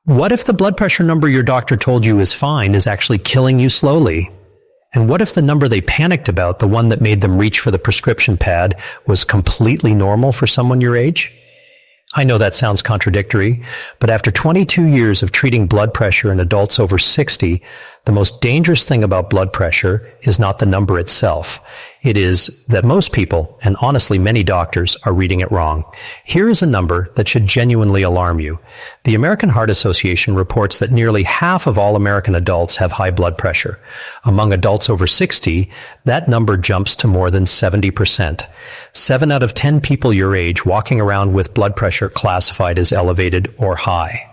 What if the blood pressure number your doctor told you is fine is actually killing you slowly? And what if the number they panicked about, the one that made them reach for the prescription pad, was completely normal for someone your age? I know that sounds contradictory, but after 22 years of treating blood pressure in adults over 60, the most dangerous thing about blood pressure is not the number itself. It is that most people, and honestly many doctors, are reading it wrong. Here is a number that should genuinely alarm you. The American Heart Association reports that nearly half of all American adults have high blood pressure. Among adults over 60, that number jumps to more than 70%. 7 out of 10 people your age walking around with blood pressure classified as elevated or high.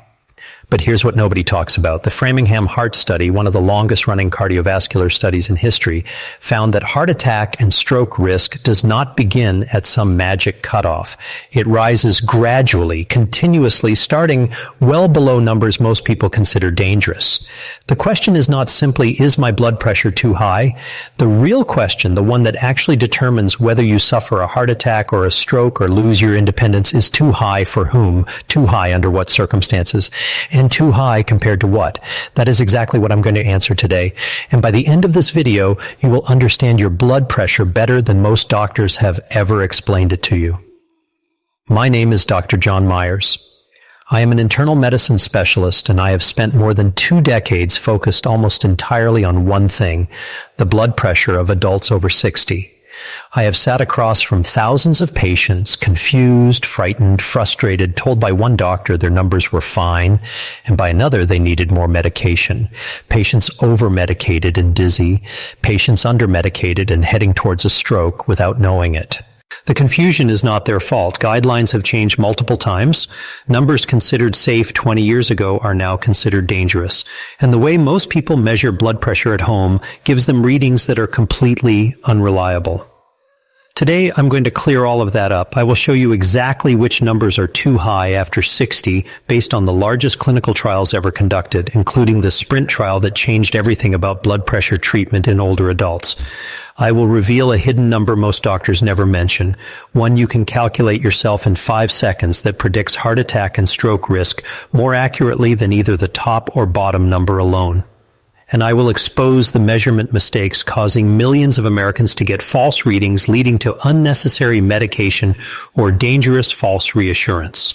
But here's what nobody talks about. The Framingham Heart Study, one of the longest-running cardiovascular studies in history, found that heart attack and stroke risk does not begin at some magic cutoff. It rises gradually, continuously, starting well below numbers most people consider dangerous. The question is not simply, is my blood pressure too high? The real question, the one that actually determines whether you suffer a heart attack or a stroke or lose your independence, is too high for whom? Too high under what circumstances? And too high compared to what? That is exactly what I'm going to answer today. And by the end of this video, you will understand your blood pressure better than most doctors have ever explained it to you. My name is Dr. John Myers. I am an internal medicine specialist, and I have spent more than 2 decades focused almost entirely on one thing, the blood pressure of adults over 60. I have sat across from thousands of patients, confused, frightened, frustrated, told by one doctor their numbers were fine, and by another they needed more medication. Patients over-medicated and dizzy, patients under-medicated and heading towards a stroke without knowing it. The confusion is not their fault. Guidelines have changed multiple times. Numbers considered safe 20 years ago are now considered dangerous. And the way most people measure blood pressure at home gives them readings that are completely unreliable. Today, I'm going to clear all of that up. I will show you exactly which numbers are too high after 60 based on the largest clinical trials ever conducted, including the SPRINT trial that changed everything about blood pressure treatment in older adults. I will reveal a hidden number most doctors never mention, one you can calculate yourself in 5 seconds that predicts heart attack and stroke risk more accurately than either the top or bottom number alone. And I will expose the measurement mistakes causing millions of Americans to get false readings leading to unnecessary medication or dangerous false reassurance.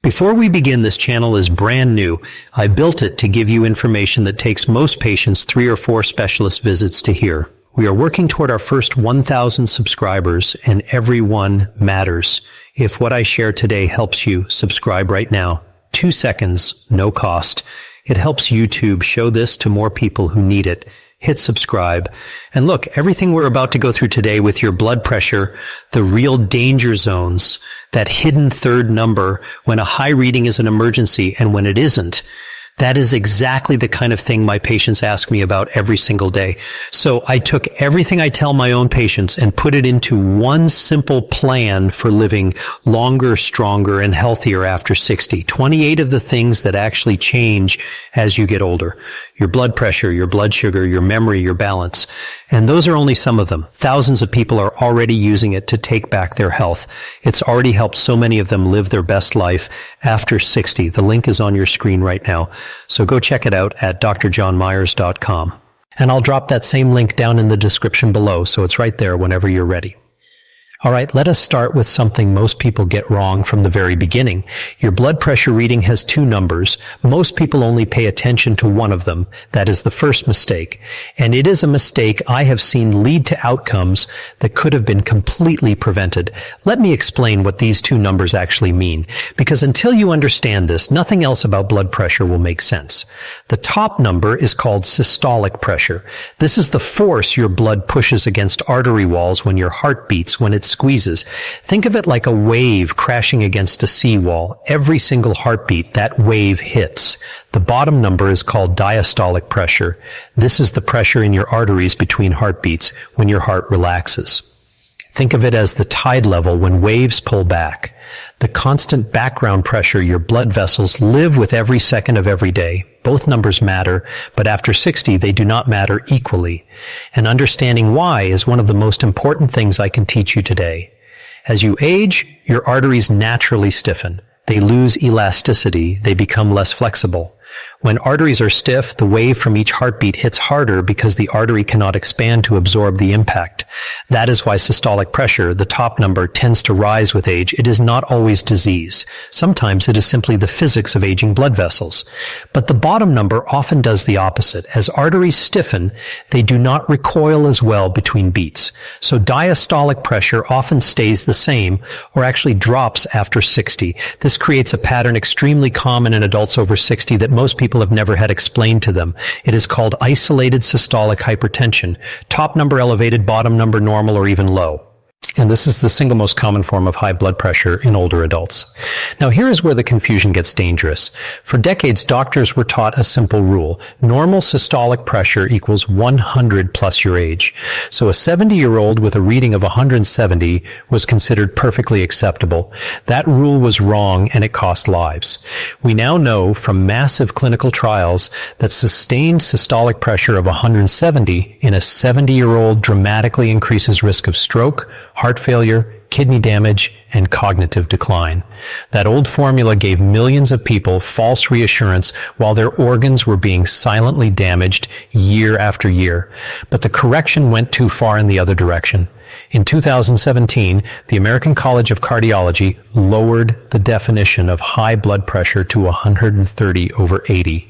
Before we begin, this channel is brand new. I built it to give you information that takes most patients 3 or 4 specialist visits to hear. We are working toward our first 1,000 subscribers, and every one matters. If what I share today helps you, subscribe right now. 2 seconds, no cost. It helps YouTube show this to more people who need it. Hit subscribe. And look, everything we're about to go through today with your blood pressure, the real danger zones, that hidden third number, when a high reading is an emergency and when it isn't, that is exactly the kind of thing my patients ask me about every single day. So I took everything I tell my own patients and put it into one simple plan for living longer, stronger, and healthier after 60. 28 of the things that actually change as you get older. Your blood pressure, your blood sugar, your memory, your balance. And those are only some of them. Thousands of people are already using it to take back their health. It's already helped so many of them live their best life after 60. The link is on your screen right now. So go check it out at drjohnmyers.com. And I'll drop that same link down in the description below, so it's right there whenever you're ready. All right, let us start with something most people get wrong from the very beginning. Your blood pressure reading has 2 numbers. Most people only pay attention to one of them. That is the first mistake. And it is a mistake I have seen lead to outcomes that could have been completely prevented. Let me explain what these 2 numbers actually mean, because until you understand this, nothing else about blood pressure will make sense. The top number is called systolic pressure. This is the force your blood pushes against artery walls when your heart beats, when it squeezes. Think of it like a wave crashing against a seawall. Every single heartbeat, that wave hits. The bottom number is called diastolic pressure. This is the pressure in your arteries between heartbeats when your heart relaxes. Think of it as the tide level when waves pull back. The constant background pressure your blood vessels live with every second of every day. Both numbers matter, but after 60, they do not matter equally. And understanding why is one of the most important things I can teach you today. As you age, your arteries naturally stiffen. They lose elasticity. They become less flexible. When arteries are stiff, the wave from each heartbeat hits harder because the artery cannot expand to absorb the impact. That is why systolic pressure, the top number, tends to rise with age. It is not always disease. Sometimes it is simply the physics of aging blood vessels. But the bottom number often does the opposite. As arteries stiffen, they do not recoil as well between beats. So diastolic pressure often stays the same or actually drops after 60. This creates a pattern extremely common in adults over 60 that most people have never had explained to them. It is called isolated systolic hypertension. Top number elevated, bottom number normal or even low. And this is the single most common form of high blood pressure in older adults. Now here is where the confusion gets dangerous. For decades, doctors were taught a simple rule. Normal systolic pressure equals 100 plus your age. So a 70-year-old with a reading of 170 was considered perfectly acceptable. That rule was wrong and it cost lives. We now know from massive clinical trials that sustained systolic pressure of 170 in a 70-year-old dramatically increases risk of stroke, heart failure, kidney damage, and cognitive decline. That old formula gave millions of people false reassurance while their organs were being silently damaged year after year. But the correction went too far in the other direction. In 2017, the American College of Cardiology lowered the definition of high blood pressure to 130 over 80.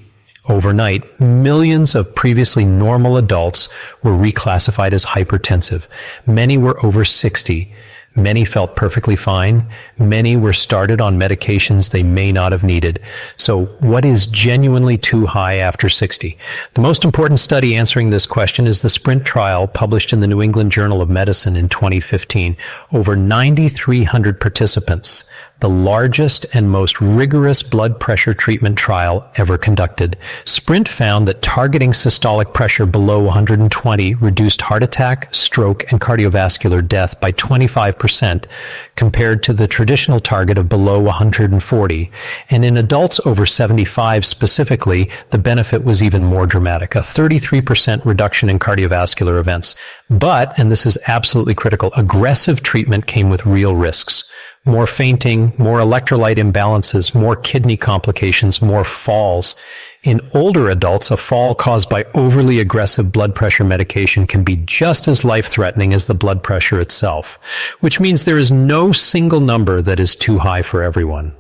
Overnight, millions of previously normal adults were reclassified as hypertensive. Many were over 60. Many felt perfectly fine. Many were started on medications they may not have needed. So what is genuinely too high after 60? The most important study answering this question is the SPRINT trial published in the New England Journal of Medicine in 2015. Over 9,300 participants. The largest and most rigorous blood pressure treatment trial ever conducted. SPRINT found that targeting systolic pressure below 120 reduced heart attack, stroke, and cardiovascular death by 25% compared to the traditional target of below 140. And in adults over 75 specifically, the benefit was even more dramatic, a 33% reduction in cardiovascular events. But, and this is absolutely critical, aggressive treatment came with real risks. More fainting, more electrolyte imbalances, more kidney complications, more falls. In older adults, a fall caused by overly aggressive blood pressure medication can be just as life-threatening as the blood pressure itself, which means there is no single number that is too high for everyone.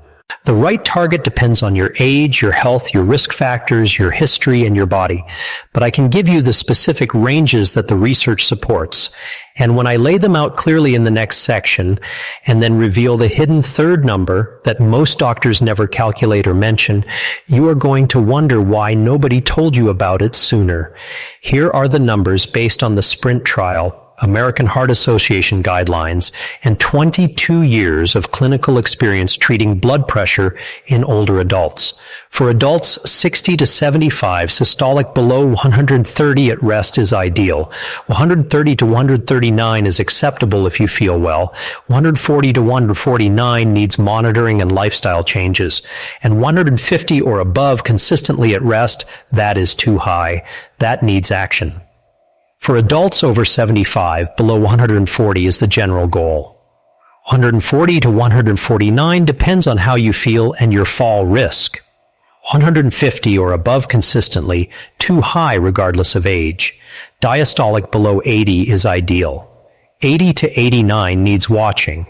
The right target depends on your age, your health, your risk factors, your history, and your body. But I can give you the specific ranges that the research supports. And when I lay them out clearly in the next section, and then reveal the hidden third number that most doctors never calculate or mention, you are going to wonder why nobody told you about it sooner. Here are the numbers based on the SPRINT trial, American Heart Association guidelines, and 22 years of clinical experience treating blood pressure in older adults. For adults 60 to 75, systolic below 130 at rest is ideal. 130 to 139 is acceptable if you feel well. 140 to 149 needs monitoring and lifestyle changes. And 150 or above consistently at rest, that is too high. That needs action. For adults over 75, below 140 is the general goal. 140 to 149 depends on how you feel and your fall risk. 150 or above consistently, too high regardless of age. Diastolic below 80 is ideal. 80 to 89 needs watching.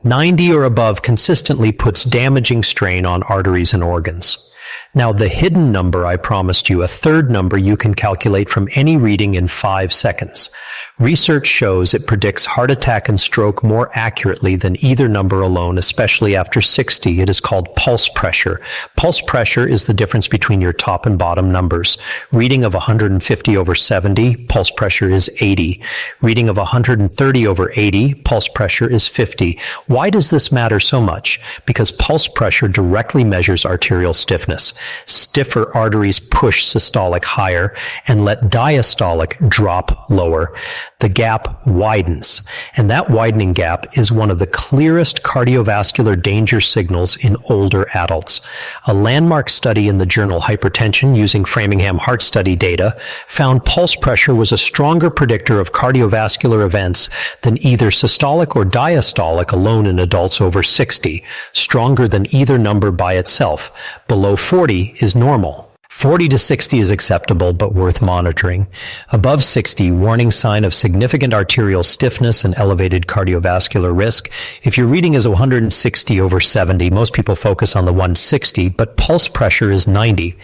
90 or above consistently puts damaging strain on arteries and organs. Now, the hidden number I promised you, a third number you can calculate from any reading in 5 seconds. Research shows it predicts heart attack and stroke more accurately than either number alone, especially after 60. It is called pulse pressure. Pulse pressure is the difference between your top and bottom numbers. Reading of 150 over 70, pulse pressure is 80. Reading of 130 over 80, pulse pressure is 50. Why does this matter so much? Because pulse pressure directly measures arterial stiffness. Stiffer arteries push systolic higher and let diastolic drop lower. The gap widens, and that widening gap is one of the clearest cardiovascular danger signals in older adults. A landmark study in the journal Hypertension using Framingham Heart Study data found pulse pressure was a stronger predictor of cardiovascular events than either systolic or diastolic alone in adults over 60, stronger than either number by itself. Below 40 is normal. 40 to 60 is acceptable but worth monitoring. Above 60, warning sign of significant arterial stiffness and elevated cardiovascular risk. If your reading is 160 over 70, most people focus on the 160, but pulse pressure is 90.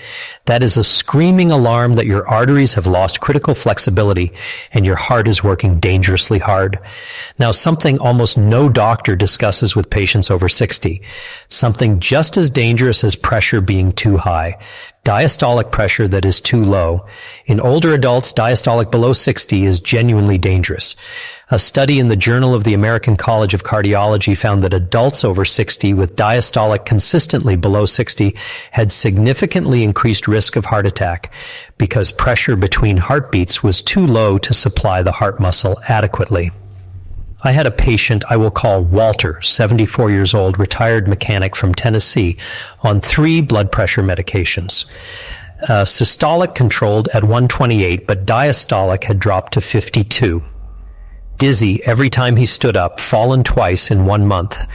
That is a screaming alarm that your arteries have lost critical flexibility and your heart is working dangerously hard. Now, something almost no doctor discusses with patients over 60. Something just as dangerous as pressure being too high. Diastolic pressure that is too low. In older adults, diastolic below 60 is genuinely dangerous. A study in the Journal of the American College of Cardiology found that adults over 60 with diastolic consistently below 60 had significantly increased risk of heart attack because pressure between heartbeats was too low to supply the heart muscle adequately. I had a patient I will call Walter, 74 years old, retired mechanic from Tennessee, on 3 blood pressure medications. Systolic controlled at 128, but diastolic had dropped to 52. Dizzy every time he stood up, fallen twice in 1 month.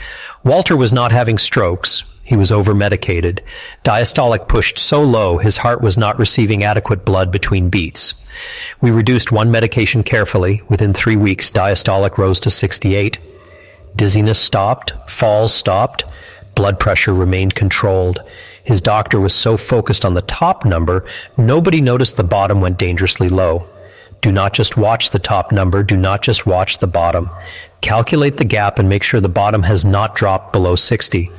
Walter was not having strokes. He was over-medicated. Diastolic pushed so low, his heart was not receiving adequate blood between beats. We reduced one medication carefully. Within 3 weeks, diastolic rose to 68. Dizziness stopped. Falls stopped. Blood pressure remained controlled. His doctor was so focused on the top number, nobody noticed the bottom went dangerously low. Do not just watch the top number. Do not just watch the bottom. Calculate the gap and make sure the bottom has not dropped below 60.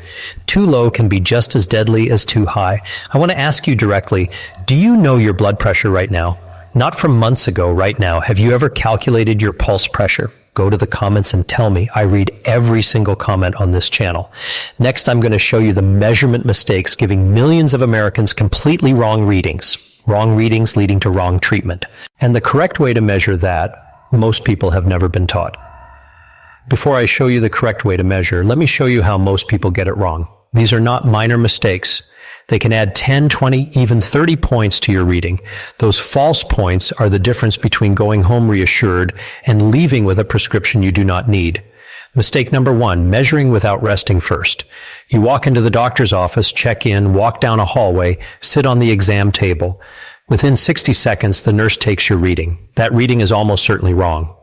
Too low can be just as deadly as too high. I want to ask you directly, do you know your blood pressure right now? Not from months ago, right now. Have you ever calculated your pulse pressure? Go to the comments and tell me. I read every single comment on this channel. Next, I'm going to show you the measurement mistakes giving millions of Americans completely wrong readings. Wrong readings leading to wrong treatment. And the correct way to measure that, most people have never been taught. Before I show you the correct way to measure, let me show you how most people get it wrong. These are not minor mistakes. They can add 10, 20, even 30 points to your reading. Those false points are the difference between going home reassured and leaving with a prescription you do not need. Mistake number 1, measuring without resting first. You walk into the doctor's office, check in, walk down a hallway, sit on the exam table. Within 60 seconds, the nurse takes your reading. That reading is almost certainly wrong.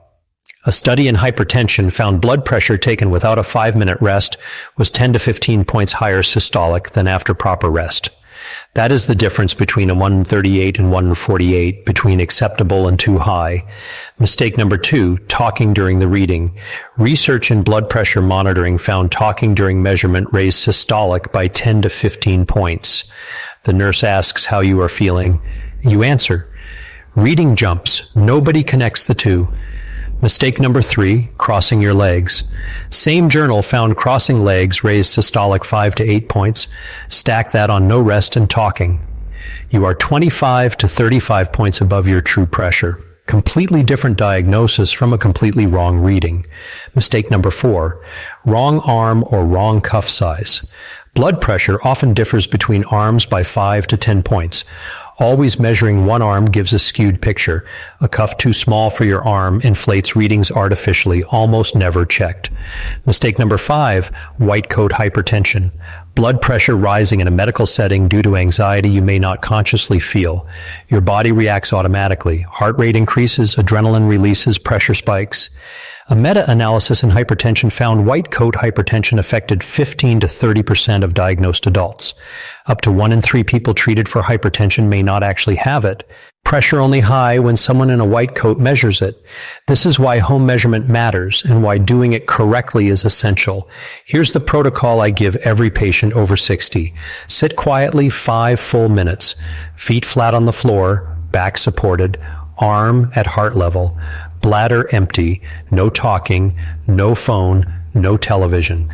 A study in hypertension found blood pressure taken without a 5-minute rest was 10 to 15 points higher systolic than after proper rest. That is the difference between a 138 and 148, between acceptable and too high. Mistake number 2, talking during the reading. Research in blood pressure monitoring found talking during measurement raised systolic by 10 to 15 points. The nurse asks how you are feeling. You answer. Reading jumps. Nobody connects the two. Mistake number 3, crossing your legs. Same journal found crossing legs raised systolic 5 to 8 points. Stack that on no rest and talking. You are 25 to 35 points above your true pressure. Completely different diagnosis from a completely wrong reading. Mistake number 4, wrong arm or wrong cuff size. Blood pressure often differs between arms by 5 to 10 points. Always measuring one arm gives a skewed picture. A cuff too small for your arm inflates readings artificially, almost never checked. Mistake number 5, white coat hypertension. Blood pressure rising in a medical setting due to anxiety you may not consciously feel. Your body reacts automatically. Heart rate increases, adrenaline releases, pressure spikes. A meta-analysis in hypertension found white coat hypertension affected 15 to 30% of diagnosed adults. Up to 1 in 3 people treated for hypertension may not actually have it. Pressure only high when someone in a white coat measures it. This is why home measurement matters and why doing it correctly is essential. Here's the protocol I give every patient over 60. Sit quietly 5 full minutes. Feet flat on the floor, back supported, arm at heart level, bladder empty, no talking, no phone, no television.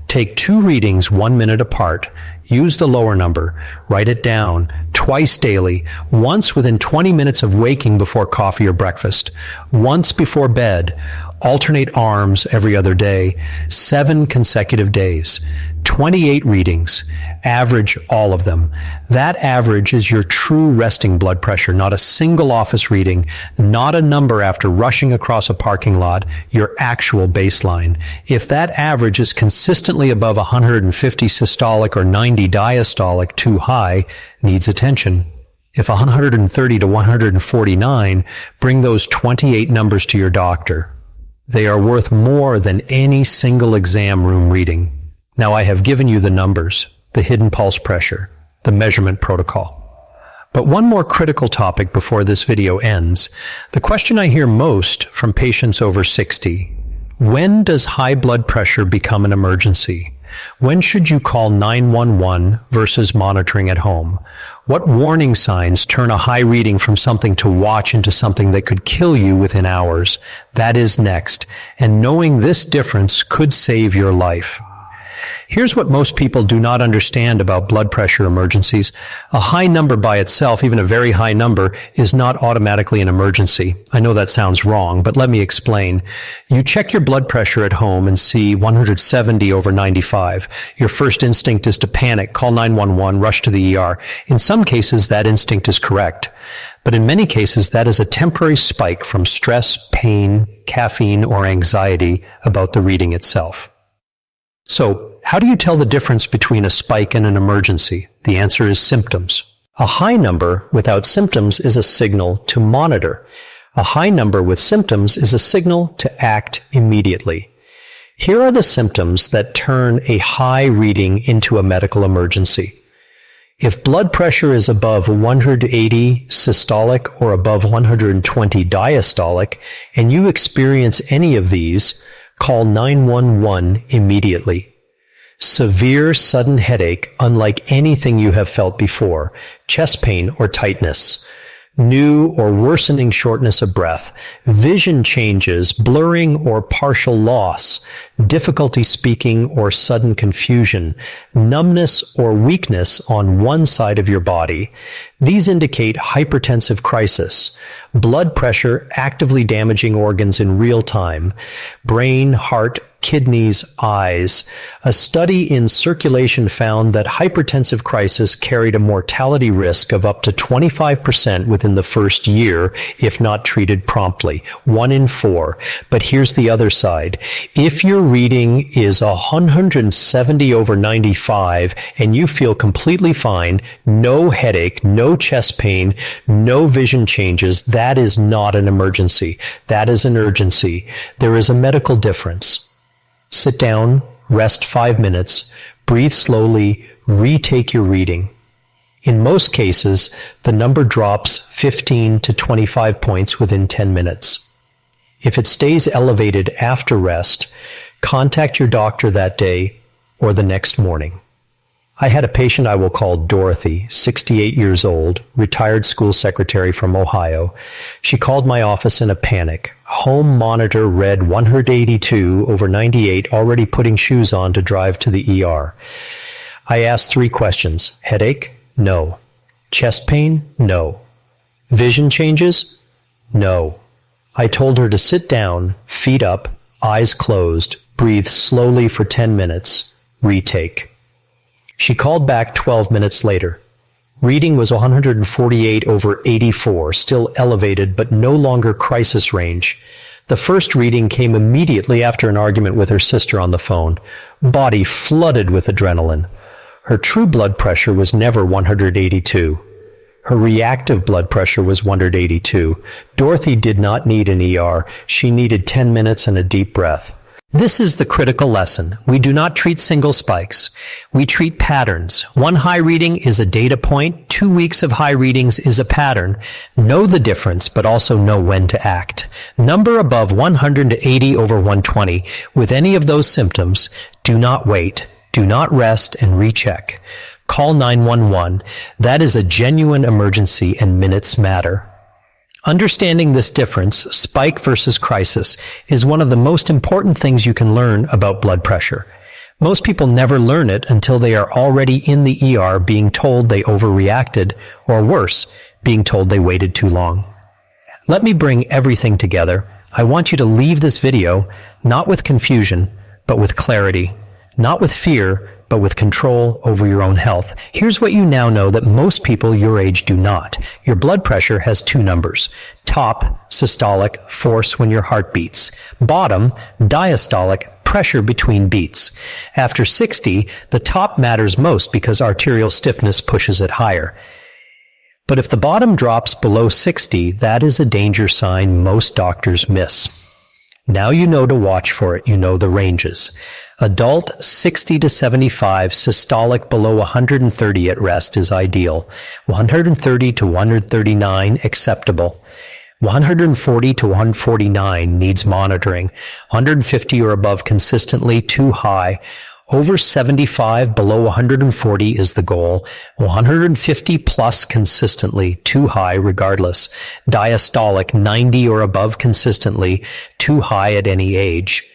Take 2 readings 1 minute apart. Use the lower number. Write it down twice daily, once within 20 minutes of waking before coffee or breakfast, once before bed. Alternate arms every other day, 7 consecutive days, 28 readings, average all of them. That average is your true resting blood pressure, not a single office reading, not a number after rushing across a parking lot, your actual baseline. If that average is consistently above 150 systolic or 90 diastolic, too high, needs attention. If 130 to 149, bring those 28 numbers to your doctor. They are worth more than any single exam room reading. Now I have given you the numbers, the hidden pulse pressure, the measurement protocol. But one more critical topic before this video ends. The question I hear most from patients over 60. When does high blood pressure become an emergency? When should you call 911 versus monitoring at home? What warning signs turn a high reading from something to watch into something that could kill you within hours? That is next. And knowing this difference could save your life. Here's what most people do not understand about blood pressure emergencies. A high number by itself, even a very high number, is not automatically an emergency. I know that sounds wrong, but let me explain. You check your blood pressure at home and see 170 over 95. Your first instinct is to panic, call 911, rush to the ER. In some cases, that instinct is correct. But in many cases, that is a temporary spike from stress, pain, caffeine, or anxiety about the reading itself. So, how do you tell the difference between a spike and an emergency? The answer is symptoms. A high number without symptoms is a signal to monitor. A high number with symptoms is a signal to act immediately. Here are the symptoms that turn a high reading into a medical emergency. If blood pressure is above 180 systolic or above 120 diastolic, and you experience any of these, call 911 immediately. Severe sudden headache, unlike anything you have felt before, chest pain or tightness, new or worsening shortness of breath, vision changes, blurring or partial loss, difficulty speaking or sudden confusion, numbness or weakness on one side of your body. These indicate hypertensive crisis, blood pressure actively damaging organs in real time, brain, heart, kidneys, eyes. A study in Circulation found that hypertensive crisis carried a mortality risk of up to 25% within the first year if not treated promptly. 1 in 4. But here's the other side. If your reading is 170 over 95 and you feel completely fine, no headache, no chest pain, no vision changes, that is not an emergency. That is an urgency. There is a medical difference. Sit down, rest 5 minutes, breathe slowly, retake your reading. In most cases, the number drops 15 to 25 points within 10 minutes. If it stays elevated after rest, contact your doctor that day or the next morning. I had a patient I will call Dorothy, 68 years old, retired school secretary from Ohio. She called my office in a panic. Home monitor read 182 over 98, already putting shoes on to drive to the ER. I asked 3 questions. Headache? No. Chest pain? No. Vision changes? No. I told her to sit down, feet up, eyes closed, breathe slowly for 10 minutes, retake. She called back 12 minutes later. Reading was 148 over 84, still elevated but no longer crisis range. The first reading came immediately after an argument with her sister on the phone. Body flooded with adrenaline. Her true blood pressure was never 182. Her reactive blood pressure was 182. Dorothy did not need an ER. She needed 10 minutes and a deep breath. This is the critical lesson. We do not treat single spikes. We treat patterns. 1 high reading is a data point. 2 weeks of high readings is a pattern. Know the difference, but also know when to act. Number above 180 over 120. With any of those symptoms, do not wait. Do not rest and recheck. Call 911. That is a genuine emergency and minutes matter. Understanding this difference, spike versus crisis, is one of the most important things you can learn about blood pressure. Most people never learn it until they are already in the ER being told they overreacted, or worse, being told they waited too long. Let me bring everything together. I want you to leave this video not with confusion, but with clarity. Not with fear, but with control over your own health. Here's what you now know that most people your age do not. Your blood pressure has two numbers. Top, systolic, force when your heart beats. Bottom, diastolic, pressure between beats. After 60, the top matters most because arterial stiffness pushes it higher. But if the bottom drops below 60, that is a danger sign most doctors miss. Now you know to watch for it. You know the ranges. Adult 60 to 75, systolic below 130 at rest is ideal. 130 to 139 acceptable. 140 to 149 needs monitoring. 150 or above consistently too high. Over 75, below 140 is the goal. 150 plus consistently, too high regardless. Diastolic, 90 or above consistently, too high at any age.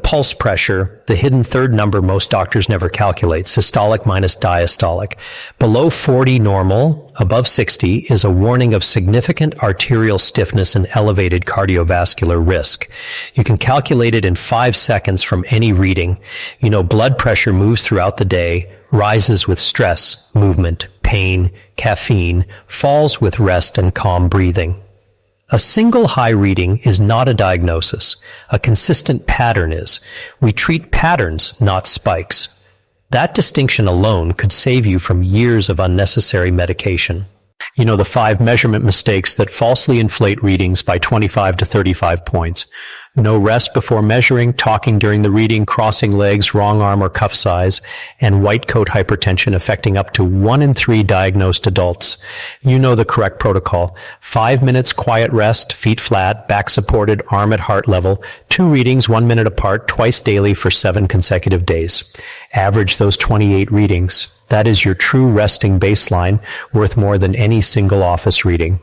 Pulse pressure, the hidden third number most doctors never calculate, systolic minus diastolic. Below 40 normal, above 60 is a warning of significant arterial stiffness and elevated cardiovascular risk. You can calculate it in 5 seconds from any reading. Blood pressure moves throughout the day, rises with stress, movement, pain, caffeine, falls with rest and calm breathing. A single high reading is not a diagnosis. A consistent pattern is. We treat patterns, not spikes. That distinction alone could save you from years of unnecessary medication. The 5 measurement mistakes that falsely inflate readings by 25 to 35 points. No rest before measuring, talking during the reading, crossing legs, wrong arm or cuff size, and white coat hypertension affecting up to 1 in 3 diagnosed adults. You know the correct protocol. 5 minutes quiet rest, feet flat, back supported, arm at heart level, 2 readings 1 minute apart, twice daily for 7 consecutive days. Average those 28 readings. That is your true resting baseline, worth more than any single office reading.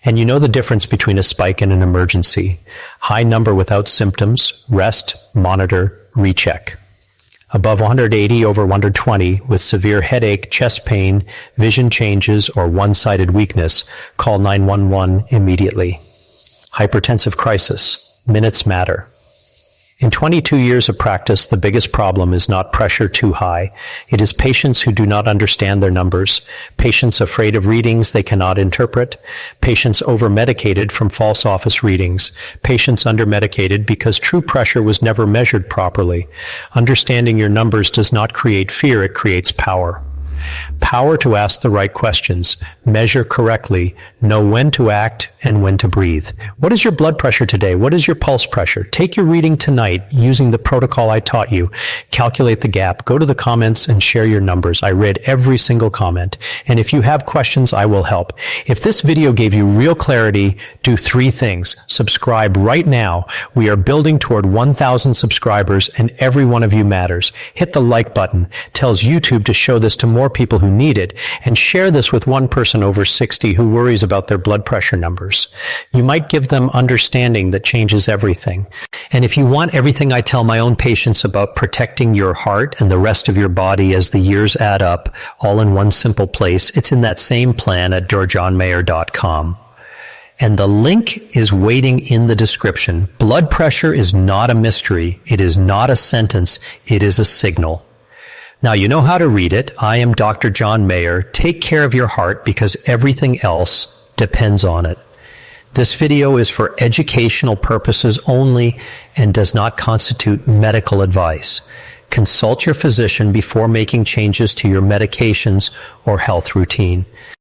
And you know the difference between a spike and an emergency. High number without symptoms, rest, monitor, recheck. Above 180 over 120 with severe headache, chest pain, vision changes, or one-sided weakness, call 911 immediately. Hypertensive crisis. Minutes matter. In 22 years of practice, the biggest problem is not pressure too high. It is patients who do not understand their numbers, patients afraid of readings they cannot interpret, patients over-medicated from false office readings, patients under-medicated because true pressure was never measured properly. Understanding your numbers does not create fear, it creates power. Power to ask the right questions, measure correctly, know when to act and when to breathe. What is your blood pressure today? What is your pulse pressure? Take your reading tonight using the protocol I taught you. Calculate the gap. Go to the comments and share your numbers. I read every single comment. And if you have questions, I will help. If this video gave you real clarity, do 3 things. Subscribe right now. We are building toward 1,000 subscribers and every one of you matters. Hit the like button. Tells YouTube to show this to more people who need it, and share this with one person over 60 who worries about their blood pressure numbers. You might give them understanding that changes everything. And if you want everything I tell my own patients about protecting your heart and the rest of your body as the years add up, all in one simple place, it's in that same plan at drjohnmayer.com. And the link is waiting in the description. Blood pressure is not a mystery. It is not a sentence. It is a signal. Now you know how to read it. I am Dr. John Mayer. Take care of your heart because everything else depends on it. This video is for educational purposes only and does not constitute medical advice. Consult your physician before making changes to your medications or health routine.